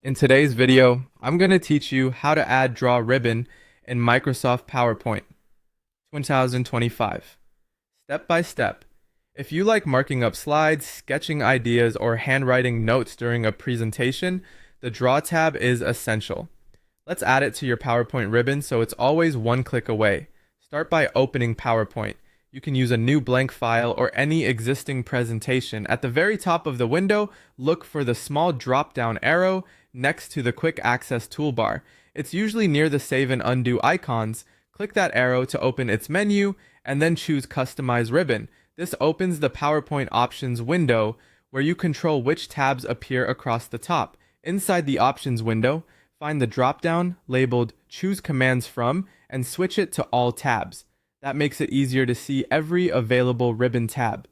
In today's video, I'm going to teach you how to add draw ribbon in Microsoft PowerPoint 2025. Step by step. If you like marking up slides, sketching ideas, or handwriting notes during a presentation, the Draw tab is essential. Let's add it to your PowerPoint ribbon so it's always one click away. Start by opening PowerPoint. You can use a new blank file or any existing presentation. At the very top of the window, look for the small drop-down arrow next to the quick access toolbar. It's usually near the save and undo icons. Click that arrow to open its menu and then choose Customize Ribbon. This opens the PowerPoint options window where you control which tabs appear across the top. Inside the options window, find the drop-down labeled Choose Commands From and switch it to All Tabs. That makes it easier to see every available ribbon tab.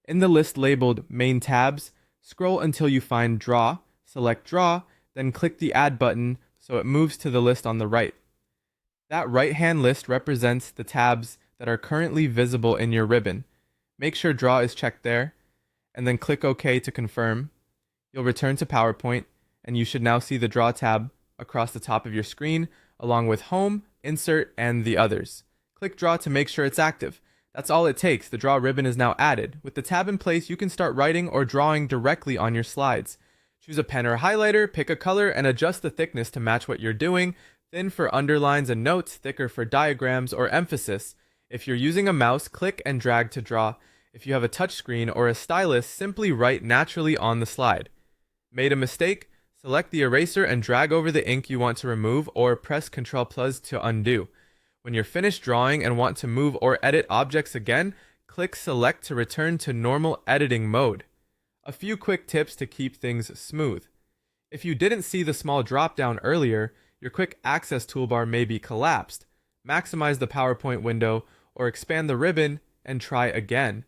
In the list labeled Main Tabs, scroll until you find Draw, select Draw, then click the Add button so it moves to the list on the right. That right-hand list represents the tabs that are currently visible in your ribbon. Make sure Draw is checked there, and then click OK to confirm. You'll return to PowerPoint, and you should now see the Draw tab across the top of your screen, along with Home, Insert, and the others. Click Draw to make sure it's active. That's all it takes. The Draw ribbon is now added. With the tab in place, you can start writing or drawing directly on your slides. Choose a pen or highlighter, pick a color, and adjust the thickness to match what you're doing. Thin for underlines and notes, thicker for diagrams or emphasis. If you're using a mouse, click and drag to draw. If you have a touchscreen or a stylus, simply write naturally on the slide. Made a mistake? Select the eraser and drag over the ink you want to remove, or press Ctrl+ to undo. When you're finished drawing and want to move or edit objects again, click Select to return to normal editing mode. A few quick tips to keep things smooth. If you didn't see the small drop-down earlier, your quick access toolbar may be collapsed. Maximize the PowerPoint window or expand the ribbon and try again.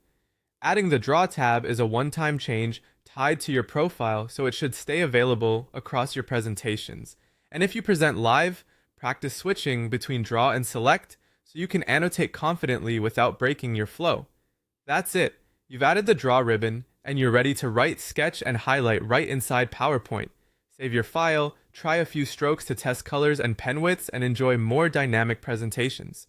Adding the Draw tab is a one-time change tied to your profile, so it should stay available across your presentations. And if you present live, practice switching between Draw and Select so you can annotate confidently without breaking your flow. That's it. You've added the Draw ribbon, and you're ready to write, sketch, and highlight right inside PowerPoint. Save your file, try a few strokes to test colors and pen widths, and enjoy more dynamic presentations.